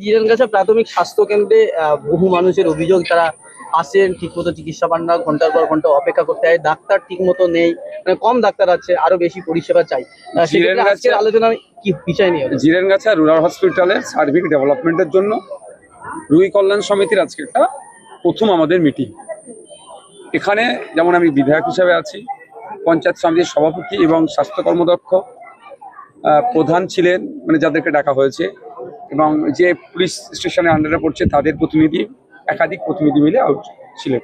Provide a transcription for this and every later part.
জিরানগাছা প্রাথমিক স্বাস্থ্য কেন্দ্রে বহু মানুষের অভিযোগ, তারা আসেন ঠিকমতো চিকিৎসা পান না, ঘন্টার পর ঘন্টা অপেক্ষা করতে হয়, ডাক্তার ঠিকমতো নেই, মানে কম ডাক্তার আছে, আরো বেশি পরিষেবা চাই। সেক্ষেত্রে আজকের আলোচনা কি বিষয় নিয়ে? জিরানগাছা রুরাল হসপিটালের সার্বিক ডেভেলপমেন্টের জন্য রুগী কল্যাণ সমিতির আজকে একটা প্রথম আমাদের মিটিং। এখানে যেমন আমি বিধায়ক হিসাবে আছি, পঞ্চায়েত সমিতির সভাপতি এবং স্বাস্থ্য কর্মদক্ষ প্রধান ছিলেন, মানে যাদেরকে ডাকা হয়েছে, এবং যে পুলিশ স্টেশনের আন্ডারে পড়ছে তাদের প্রতিনিধি, একাধিক প্রতিনিধি মিলে ছিলেন।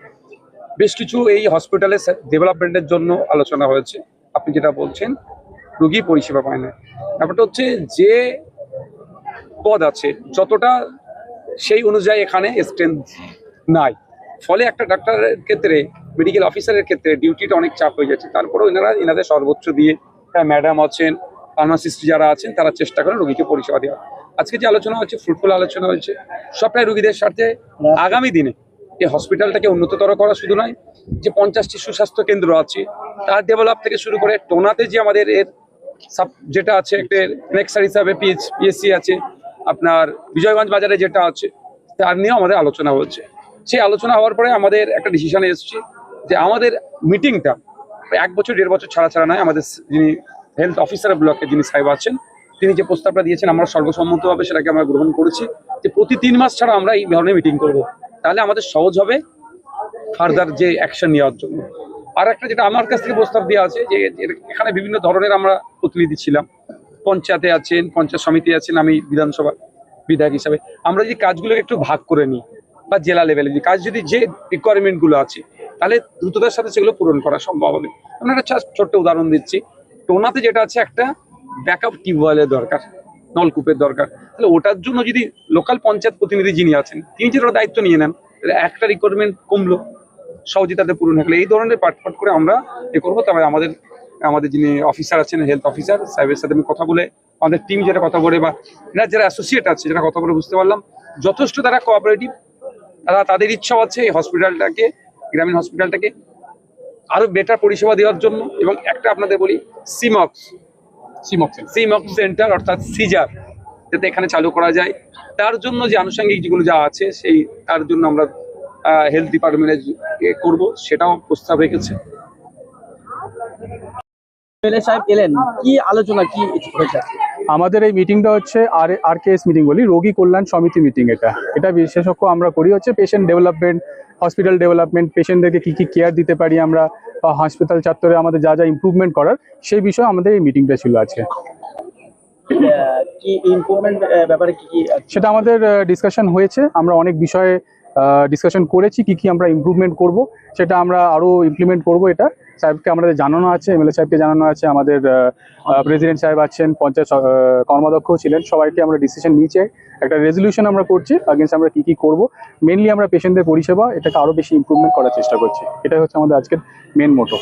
বেশ কিছু এই হসপিটালের ডেভেলপমেন্টের জন্য আলোচনা হয়েছে। আপনি যেটা বলছেন রুগী পরিষেবা পায় না, ব্যাপারটা হচ্ছে যে পদ আছে যতটা সেই অনুযায়ী এখানে স্ট্রেংথ নাই, ফলে একটা ডাক্তারের ক্ষেত্রে, মেডিকেল অফিসারের ক্ষেত্রে ডিউটিটা অনেক চাপ হয়ে যাচ্ছে। তারপরেও এনাদের সর্বোচ্চ দিয়ে ম্যাডাম আছেন, ফার্মাসিস্ট যারা আছেন, তারা চেষ্টা করেন রোগীকে পরিষেবা দেওয়া। আজকে যে আলোচনা হচ্ছে, ফ্রুটফুল আলোচনা হয়েছে, সবটাই রোগীদের স্বার্থে। আগামী দিনে এই হসপিটালটাকে উন্নততর করা শুধু নয়, যে 50টি সুস্বাস্থ্য কেন্দ্র আছে তার ডেভেলপ থেকে শুরু করে টোনাতে যে আমাদের এর যেটা আছে একটা নেক্সার হিসাবে পিএসসি আছে, আপনার বিজয়গঞ্জ বাজারে যেটা আছে, তার নিয়েও আমাদের আলোচনা হচ্ছে। সেই আলোচনা হওয়ার পরে আমাদের একটা ডিসিশনে এসেছি যে আমাদের মিটিংটা 1 বছর 1.5 বছর ছাড়া নয়। আমাদের যিনি হেলথ অফিসার ব্লকে যিনি সাহেব আছেন, তিনি যে প্রস্তাবটা দিয়েছেন আমরা সর্বসম্মতভাবে সেটাকে আমরা গ্রহণ করেছি, যে প্রতি 3 মাস ছাড়া আমরা এই ধরনের মিটিং করব। তাহলে আমাদের সহজ হবে ফার্দার যে অ্যাকশন নেওয়ার জন্য। আর একটা যেটা আমার কাছ থেকে প্রস্তাব দেওয়া আছে, যে এখানে বিভিন্ন ধরনের আমরা প্রতিনিধি ছিলাম, পঞ্চায়েতে আছেন, পঞ্চায়েত সমিতি আছেন, আমি বিধানসভা বিধায়ক হিসাবে, আমরা যদি কাজগুলোকে একটু ভাগ করে নিই, বা জেলা লেভেলে যে কাজ, যদি যে রিকোয়ারমেন্টগুলো আছে তাহলে দ্রুততার সাথে সেগুলো পূরণ করা সম্ভব হবে। আমরা একটা ছোট্ট উদাহরণ দিচ্ছি, টোনাতে যেটা আছে একটা ব্যাকআপ টিউবওয়েলের দরকার, নলকূপের দরকার, তাহলে ওটার জন্য যদি লোকাল পঞ্চায়েত প্রতিনিধি যিনি আছেন তিনি যদি ওটা দায়িত্ব নিয়ে নেন, তাহলে একটা রিকোয়ারমেন্ট কমলো, সহজে তাদের পূরণ হলো। এই ধরনের পাট করে আমরা এ করবো। তবে আমাদের যিনি অফিসার আছেন, হেলথ অফিসার সাহেবের সাথে আমি কথা বলে, আমাদের টিম যেটা কথা বলে, বা এরা যারা অ্যাসোসিয়েট আছে যারা কথা বলে বুঝতে পারলাম যথেষ্ট তারা কোঅপারেটিভ। তাদের ইচ্ছাও আছে এই হসপিটালটাকে, গ্রামীণ হসপিটালটাকে আরো বেটার পরিষেবা দেওয়ার জন্য। এবং একটা আপনাদের বলি, সিমক্স সেন্টার অর্থাৎ সিজার যাতে এখানে চালু করা যায়, তার জন্য যে আনুষঙ্গিক যেগুলো যা আছে সেই তার জন্য আমরা হেলথ ডিপার্টমেন্টে করব, সেটাও প্রস্তাব রেখেছে। সাহেব এলেন, কি আলোচনা কি হয়েছে? আমাদের এই মিটিংটা হচ্ছে আরকেএস মিটিং বলি, রোগী কল্যাণ সমিতি মিটিং। এটা বিশেষজ্ঞ আমরা করি হচ্ছে পেশেন্ট ডেভেলপমেন্ট, হসপিটাল ডেভেলপমেন্ট, পেশেন্টদেরকে কি কেয়ার দিতে পারি আমরা, হাসপাতাল চত্বরে আমাদের যা ইমপ্রুভমেন্ট করার, সেই বিষয়ে আমাদের এই মিটিংটা ছিল আজকে। কি ইমপ্রুভমেন্ট ব্যাপারে কি সেটা আমাদের ডিসকাশন হয়েছে। আমরা অনেক বিষয়ে ডিসকাশন করেছি, কি আমরা ইমপ্রুভমেন্ট করব, সেটা আমরা আরও ইমপ্লিমেন্ট করব। এটা সাহেবকে আমাদের জানানো আছে, এমএলএ সাহেবকে জানানো আছে, আমাদের প্রেসিডেন্ট সাহেব আছেন, পঞ্চায়েত কর্মাধ্যক্ষও ছিলেন, সবাইকে আমরা ডিসিশন নিয়েছি, একটা রেজলিউশন আমরা করছি আগেন্স্ট আমরা কি করব। মেনলি আমরা পেশেন্টদের পরিষেবা এটাকে আরও বেশি ইমপ্রুভমেন্ট করার চেষ্টা করছি। এটাই হচ্ছে আমাদের আজকের মেন মোটো।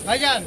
भाईजान